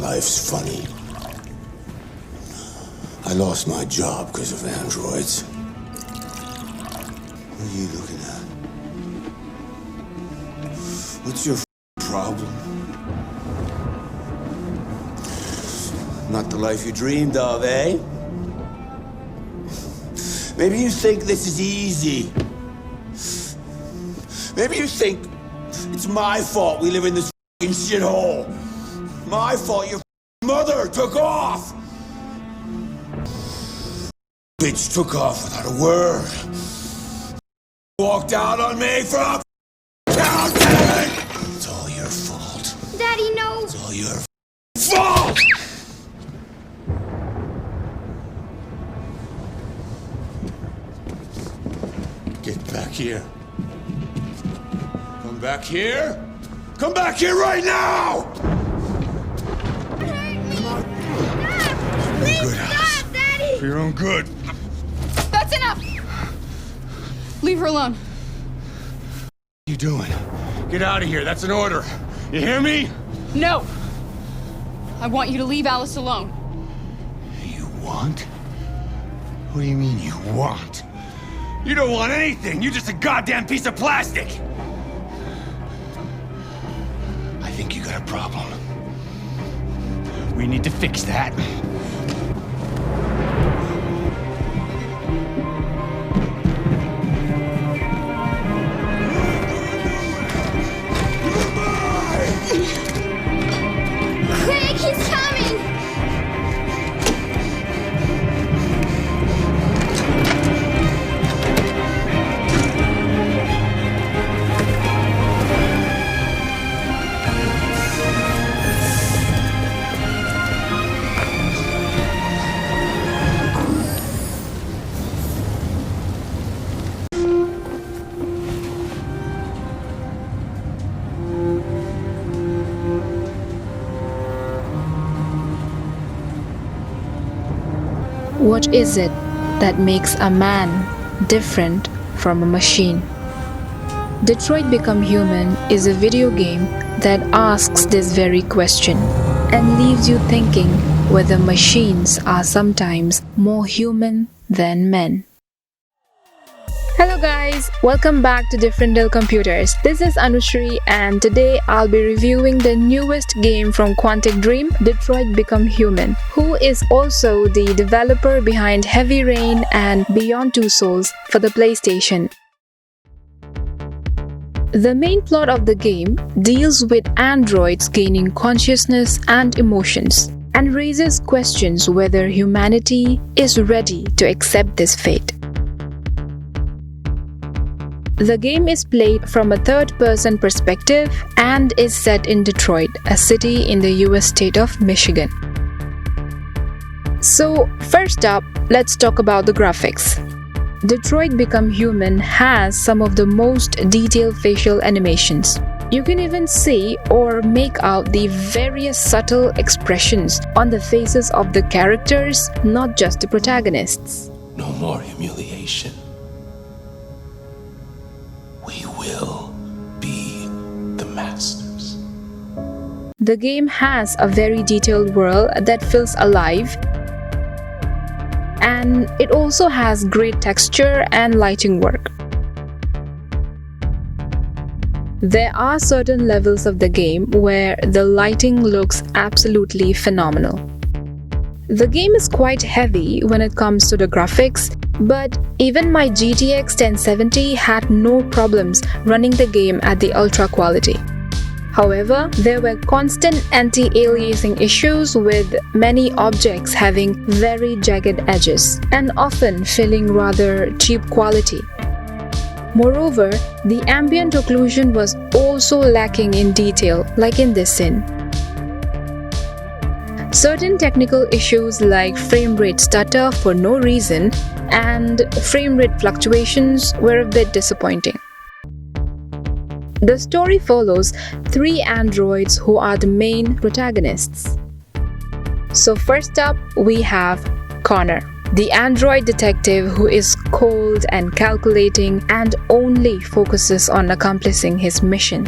Life's funny. I lost my job because of androids. What are you looking at? What's your problem? Not the life you dreamed of, eh? Maybe you think this is easy. Maybe you think it's my fault we live in this shithole. My fault your mother took off. Bitch took off without a word. Walked out on me from counting. It's all your fault. Daddy, no. It's all your fault. Get back here. Come back here. Come back here right now! Please Good, stop, Daddy! For your own good. That's enough! Leave her alone. What are you doing? Get out of here. That's an order. You hear me? No! I want you to leave Alice alone. You want? What do you mean you want? You don't want anything. You're just a goddamn piece of plastic. I think you got a problem. We need to fix that. Quick, he's coming! What is it that makes a man different from a machine? Detroit Become Human is a video game that asks this very question and leaves you thinking whether machines are sometimes more human than men. Hello guys, welcome back to Different Dell Computers. This is Annushree and today I'll be reviewing the newest game from Quantic Dream, Detroit Become Human, who is also the developer behind Heavy Rain and Beyond Two Souls for the PlayStation. The main plot of the game deals with androids gaining consciousness and emotions and raises questions whether humanity is ready to accept this fate. The game is played from a third-person perspective and is set in Detroit, a city in the US state of Michigan. So, first up, let's talk about the graphics. Detroit Become Human has some of the most detailed facial animations. You can even see or make out the various subtle expressions on the faces of the characters, not just the protagonists. No more humiliation. We will be the masters. The game has a very detailed world that feels alive, and it also has great texture and lighting work. There are certain levels of the game where the lighting looks absolutely phenomenal. The game is quite heavy when it comes to the graphics, but even my GTX 1070 had no problems running the game at the ultra quality. However, there were constant anti-aliasing issues with many objects having very jagged edges and often feeling rather cheap quality. Moreover, the ambient occlusion was also lacking in detail, like in this scene. Certain technical issues like frame rate stutter for no reason and frame rate fluctuations were a bit disappointing. The story follows 3 androids who are the main protagonists. So first up, we have Connor, the android detective who is cold and calculating and only focuses on accomplishing his mission.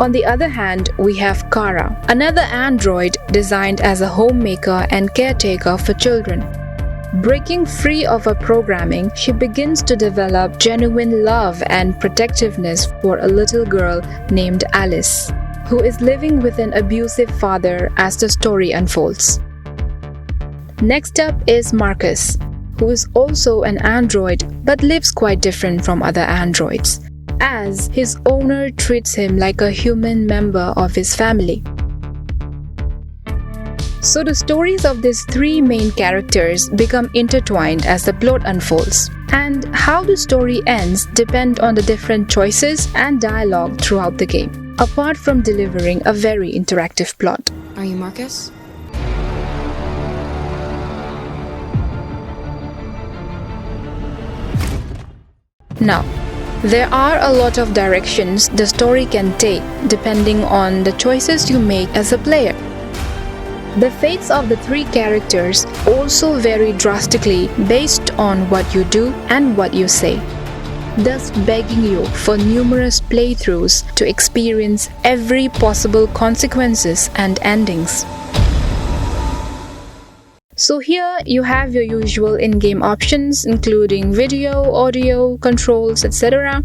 On the other hand, we have Kara, another android designed as a homemaker and caretaker for children. Breaking free of her programming, she begins to develop genuine love and protectiveness for a little girl named Alice, who is living with an abusive father as the story unfolds. Next up is Marcus, who is also an android but lives quite different from other androids, as his owner treats him like a human member of his family. So the stories of these three main characters become intertwined as the plot unfolds, and how the story ends depend on the different choices and dialogue throughout the game, apart from delivering a very interactive plot. Are you Marcus? Now, there are a lot of directions the story can take depending on the choices you make as a player. The fates of the three characters also vary drastically based on what you do and what you say, thus begging you for numerous playthroughs to experience every possible consequences and endings. So here you have your usual in-game options including video, audio, controls, etc.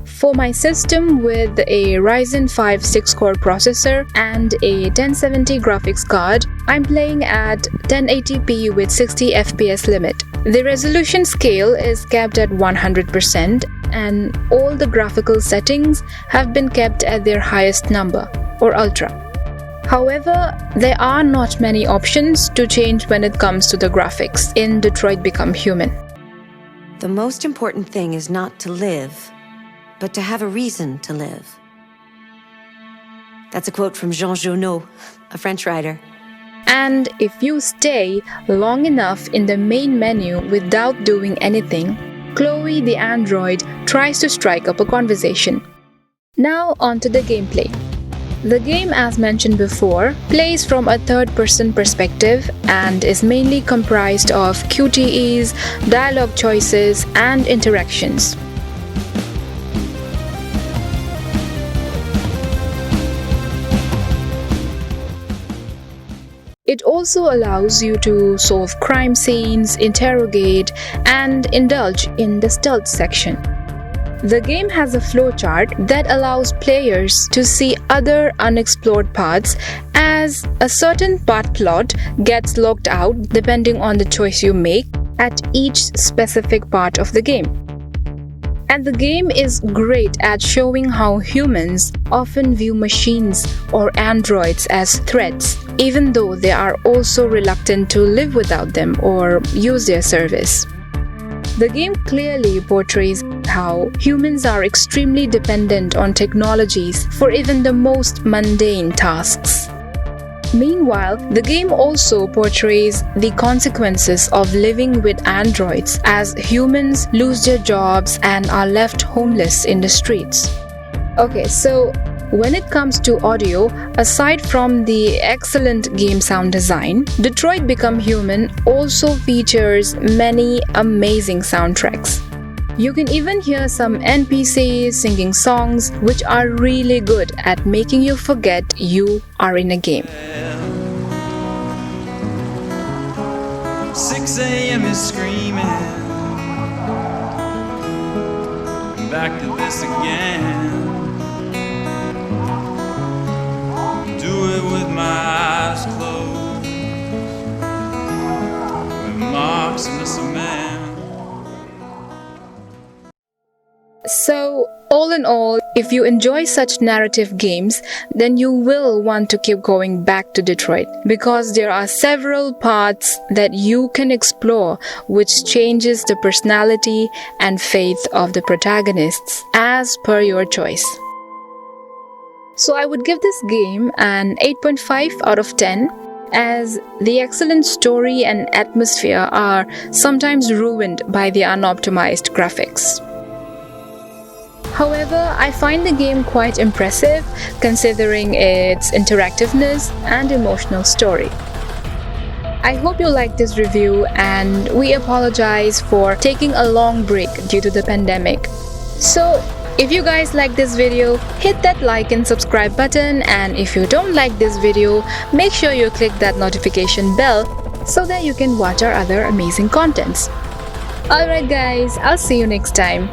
For my system with a Ryzen 5 6-core processor and a 1070 graphics card, I'm playing at 1080p with 60 FPS limit. The resolution scale is kept at 100% and all the graphical settings have been kept at their highest number, or Ultra. However, there are not many options to change when it comes to the graphics in Detroit Become Human. The most important thing is not to live, but to have a reason to live. That's a quote from Jean Genot, a French writer. And if you stay long enough in the main menu without doing anything, Chloe the android tries to strike up a conversation. Now on to the gameplay. The game, as mentioned before, plays from a third-person perspective and is mainly comprised of QTEs, dialogue choices, and interactions. It also allows you to solve crime scenes, interrogate, and indulge in the stealth section. The game has a flowchart that allows players to see other unexplored paths as a certain path plot gets locked out depending on the choice you make at each specific part of the game. And the game is great at showing how humans often view machines or androids as threats, even though they are also reluctant to live without them or use their service. The game clearly portrays how humans are extremely dependent on technologies for even the most mundane tasks. Meanwhile, the game also portrays the consequences of living with androids as humans lose their jobs and are left homeless in the streets. Okay, so when it comes to audio, aside from the excellent game sound design, Detroit Become Human also features many amazing soundtracks. You can even hear some NPCs singing songs which are really good at making you forget you are in a game. 6 a.m. is screaming. Back to this again. Do it with my eyes closed, with marks in the cement. So, all in all, if you enjoy such narrative games, then you will want to keep going back to Detroit because there are several paths that you can explore which changes the personality and faith of the protagonists as per your choice. So I would give this game an 8.5 out of 10 as the excellent story and atmosphere are sometimes ruined by the unoptimized graphics. However, I find the game quite impressive considering its interactiveness and emotional story. I hope you liked this review and we apologize for taking a long break due to the pandemic. So, If you guys like this video, hit that like and subscribe button, and if you don't like this video, make sure you click that notification bell so that you can watch our other amazing contents. Alright guys, I'll see you next time.